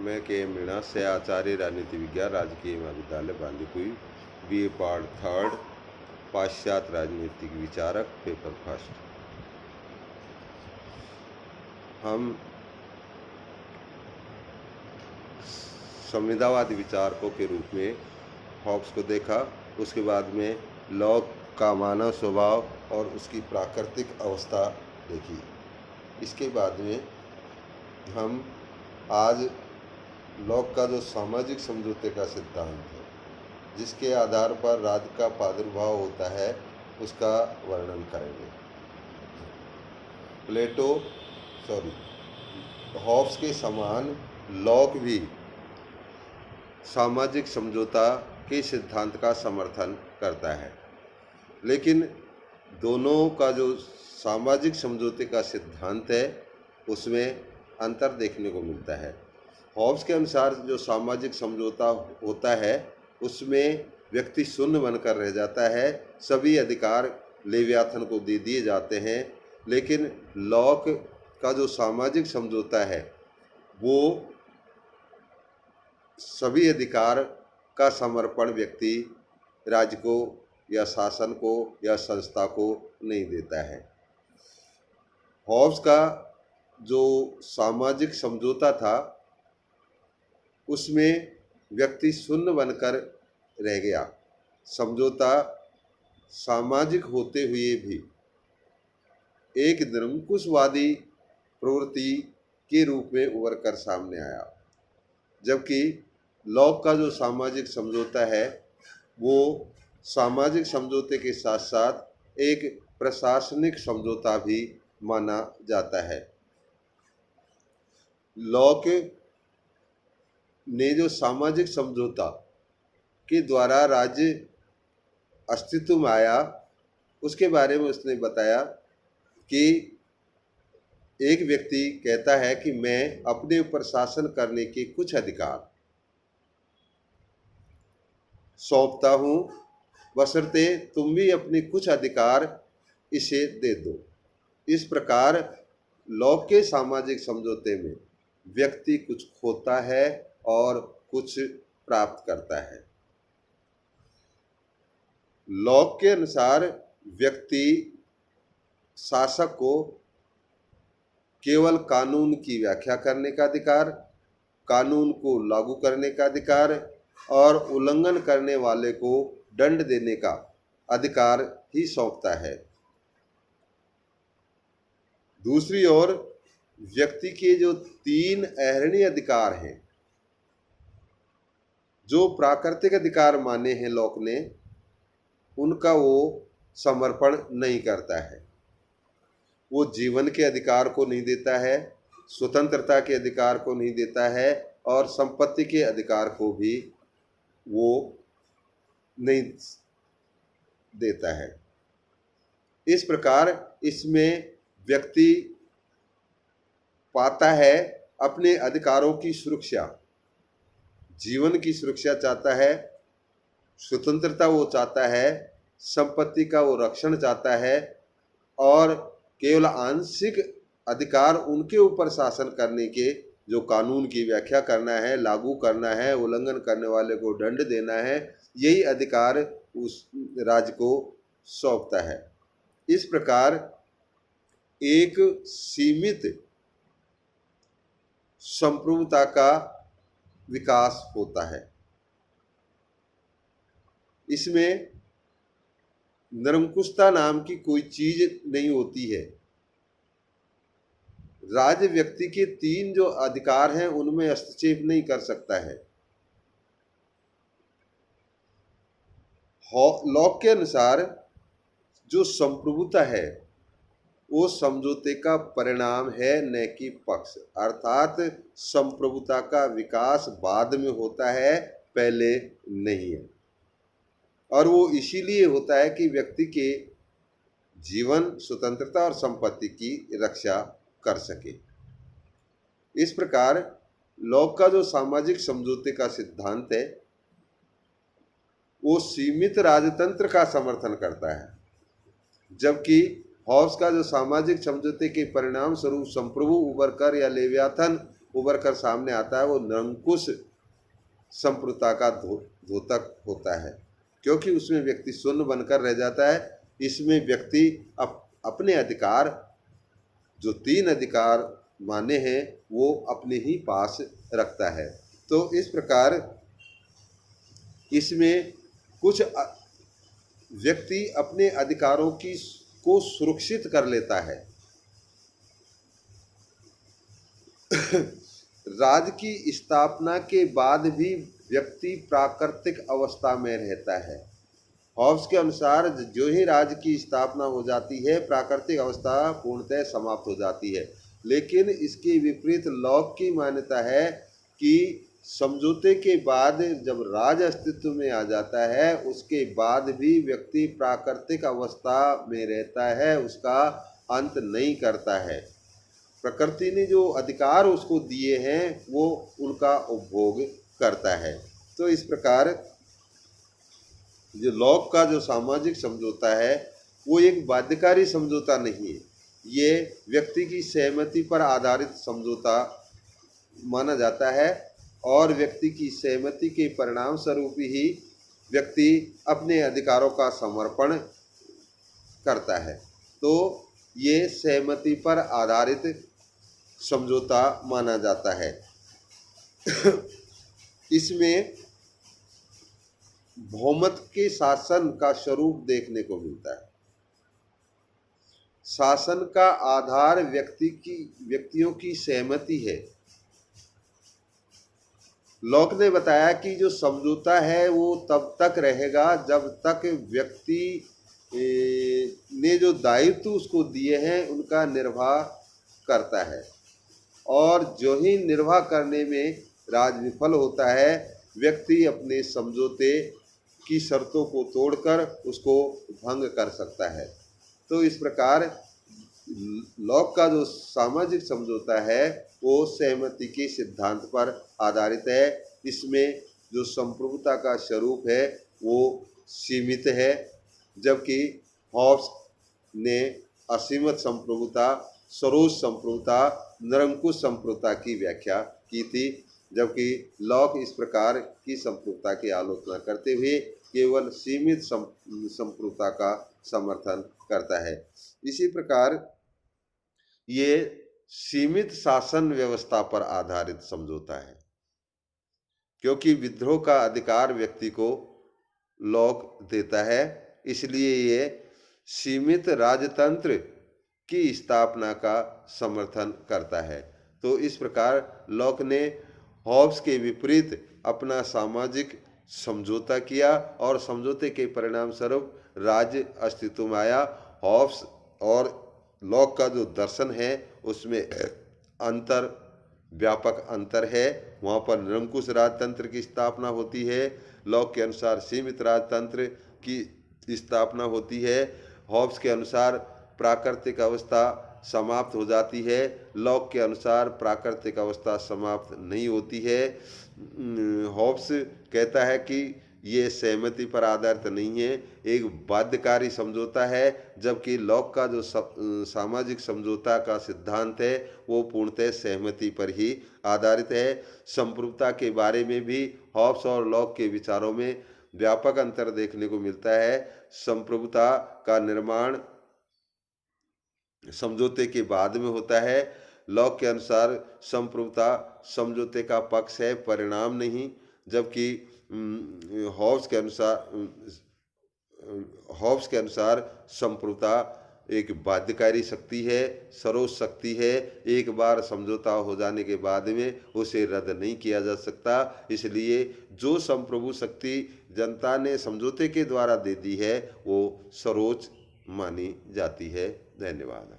मैं के मीणा से आचार्य राजनीति विज्ञान राजकीय महाविद्यालय बांदीकुई BA पार्ट थर्ड पाश्चात्य राजनीतिक विचारक पेपर फर्स्ट। हम संविदावादी विचारकों के रूप में हॉब्स को देखा, उसके बाद में लॉक का मानव स्वभाव और उसकी प्राकृतिक अवस्था देखी। इसके बाद में हम आज लॉक का जो सामाजिक समझौते का सिद्धांत है, जिसके आधार पर राज्य का प्रादुर्भाव होता है, उसका वर्णन करेंगे। हॉब्स के समान लॉक भी सामाजिक समझौता के सिद्धांत का समर्थन करता है, लेकिन दोनों का जो सामाजिक समझौते का सिद्धांत है उसमें अंतर देखने को मिलता है। हॉब्स के अनुसार जो सामाजिक समझौता होता है उसमें व्यक्ति शून्य बनकर रह जाता है, सभी अधिकार लेवियाथन को दे दिए जाते हैं। लेकिन लॉक का जो सामाजिक समझौता है वो सभी अधिकार का समर्पण व्यक्ति राज्य को या शासन को या संस्था को नहीं देता है। हॉब्स का जो सामाजिक समझौता था उसमें व्यक्ति शून्य बनकर रह गया। समझौता सामाजिक होते हुए भी एक निरंकुशवादी प्रवृत्ति के रूप में उभर कर सामने आया, जबकि लॉक का जो सामाजिक समझौता है वो सामाजिक समझौते के साथ साथ एक प्रशासनिक समझौता भी माना जाता है। लॉक ने जो सामाजिक समझौता के द्वारा राज्य अस्तित्व में आया उसके बारे में उसने बताया कि एक व्यक्ति कहता है कि मैं अपने ऊपर शासन करने के कुछ अधिकार सौंपता हूँ, बशर्ते तुम भी अपने कुछ अधिकार इसे दे दो। इस प्रकार लॉक के सामाजिक समझौते में व्यक्ति कुछ खोता है और कुछ प्राप्त करता है। लॉक के अनुसार व्यक्ति शासक को केवल कानून की व्याख्या करने का अधिकार, कानून को लागू करने का अधिकार और उल्लंघन करने वाले को दंड देने का अधिकार ही सौंपता है। दूसरी ओर व्यक्ति के जो 3 अहरणीय अधिकार हैं, जो प्राकृतिक अधिकार माने हैं लॉक ने, उनका वो समर्पण नहीं करता है। वो जीवन के अधिकार को नहीं देता है, स्वतंत्रता के अधिकार को नहीं देता है और संपत्ति के अधिकार को भी वो नहीं देता है। इस प्रकार इसमें व्यक्ति पाता है अपने अधिकारों की सुरक्षा, जीवन की सुरक्षा चाहता है, स्वतंत्रता वो चाहता है, संपत्ति का वो रक्षण चाहता है और केवल आंशिक अधिकार उनके ऊपर शासन करने के, जो कानून की व्याख्या करना है, लागू करना है, उल्लंघन करने वाले को दंड देना है, यही अधिकार उस राज्य को सौंपता है। इस प्रकार एक सीमित संप्रभुता का विकास होता है। इसमें निरंकुशता नाम की कोई चीज नहीं होती है। राज्य व्यक्ति के 3 जो अधिकार हैं उनमें हस्तक्षेप नहीं कर सकता है। लॉक के अनुसार जो संप्रभुता है वो समझौते का परिणाम है, न कि पक्ष। अर्थात संप्रभुता का विकास बाद में होता है, पहले नहीं है। और वो इसीलिए होता है कि व्यक्ति के जीवन, स्वतंत्रता और संपत्ति की रक्षा कर सके। इस प्रकार लॉक का जो सामाजिक समझौते का सिद्धांत है वो सीमित राजतंत्र का समर्थन करता है, जबकि हॉब्स का जो सामाजिक समझौते के परिणाम स्वरूप संप्रभु उभर कर या लेवियाथन उभर कर सामने आता है वो निरंकुश संप्रभुता का द्योतक होता है, क्योंकि उसमें व्यक्ति शून्य बनकर रह जाता है। इसमें व्यक्ति अपने अधिकार, जो 3 अधिकार माने हैं, वो अपने ही पास रखता है। तो इस प्रकार इसमें कुछ व्यक्ति अपने अधिकारों को सुरक्षित कर लेता है। राज्य की स्थापना के बाद भी व्यक्ति प्राकृतिक अवस्था में रहता है। हॉब्स के अनुसार जो ही राज्य की स्थापना हो जाती है, प्राकृतिक अवस्था पूर्णतः समाप्त हो जाती है। लेकिन इसके विपरीत लॉक की मान्यता है कि समझौते के बाद जब राज अस्तित्व में आ जाता है, उसके बाद भी व्यक्ति प्राकृतिक अवस्था में रहता है, उसका अंत नहीं करता है। प्रकृति ने जो अधिकार उसको दिए हैं वो उनका उपभोग करता है। तो इस प्रकार जो लॉक का जो सामाजिक समझौता है वो एक बाध्यकारी समझौता नहीं है, ये व्यक्ति की सहमति पर आधारित समझौता माना जाता है और व्यक्ति की सहमति के परिणाम स्वरूप ही व्यक्ति अपने अधिकारों का समर्पण करता है। तो ये सहमति पर आधारित समझौता माना जाता है। इसमें बहुमत के शासन का स्वरूप देखने को मिलता है। शासन का आधार व्यक्तियों की सहमति है। लॉक ने बताया कि जो समझौता है वो तब तक रहेगा जब तक व्यक्ति ने जो दायित्व उसको दिए हैं उनका निर्वाह करता है, और जो ही निर्वाह करने में राज विफल होता है, व्यक्ति अपने समझौते की शर्तों को तोड़कर उसको भंग कर सकता है। तो इस प्रकार लॉक का जो सामाजिक समझौता है वो सहमति के सिद्धांत पर आधारित है। इसमें जो संप्रभुता का स्वरूप है वो सीमित है, जबकि हॉब्स ने असीमित संप्रभुता, सरोज संप्रभुता, निरंकुश संप्रभुता की व्याख्या की थी, जबकि लॉक इस प्रकार की संप्रभुता की आलोचना करते हुए केवल सीमित संप्रभुता का समर्थन करता है। इसी प्रकार ये सीमित शासन व्यवस्था पर आधारित समझौता है, क्योंकि विद्रोह का अधिकार व्यक्ति को लॉक देता है, इसलिए ये सीमित राजतंत्र की स्थापना का समर्थन करता है। तो इस प्रकार लॉक ने हॉब्स के विपरीत अपना सामाजिक समझौता किया और समझौते के परिणाम स्वरूप राज्य अस्तित्व में आया। हॉब्स और लॉक का जो दर्शन है उसमें व्यापक अंतर है। वहाँ पर निरंकुश राजतंत्र की स्थापना होती है, लॉक के अनुसार सीमित राजतंत्र की स्थापना होती है। हॉब्स के अनुसार प्राकृतिक अवस्था समाप्त हो जाती है, लॉक के अनुसार प्राकृतिक अवस्था समाप्त नहीं होती है। हॉब्स कहता है कि ये सहमति पर आधारित नहीं है, एक बाध्यकारी समझौता है, जबकि लॉक का जो सामाजिक समझौता का सिद्धांत है वो पूर्णतः सहमति पर ही आधारित है। संप्रभुता के बारे में भी हॉब्स और लॉक के विचारों में व्यापक अंतर देखने को मिलता है। संप्रभुता का निर्माण समझौते के बाद में होता है। लॉक के अनुसार संप्रभुता समझौते का पक्ष है, परिणाम नहीं, जबकि हॉब्स के अनुसार संप्रभुता एक बाध्यकारी शक्ति है, सरोज शक्ति है। एक बार समझौता हो जाने के बाद में उसे रद्द नहीं किया जा सकता, इसलिए जो संप्रभु शक्ति जनता ने समझौते के द्वारा दे दी है वो सरोज मानी जाती है। धन्यवाद।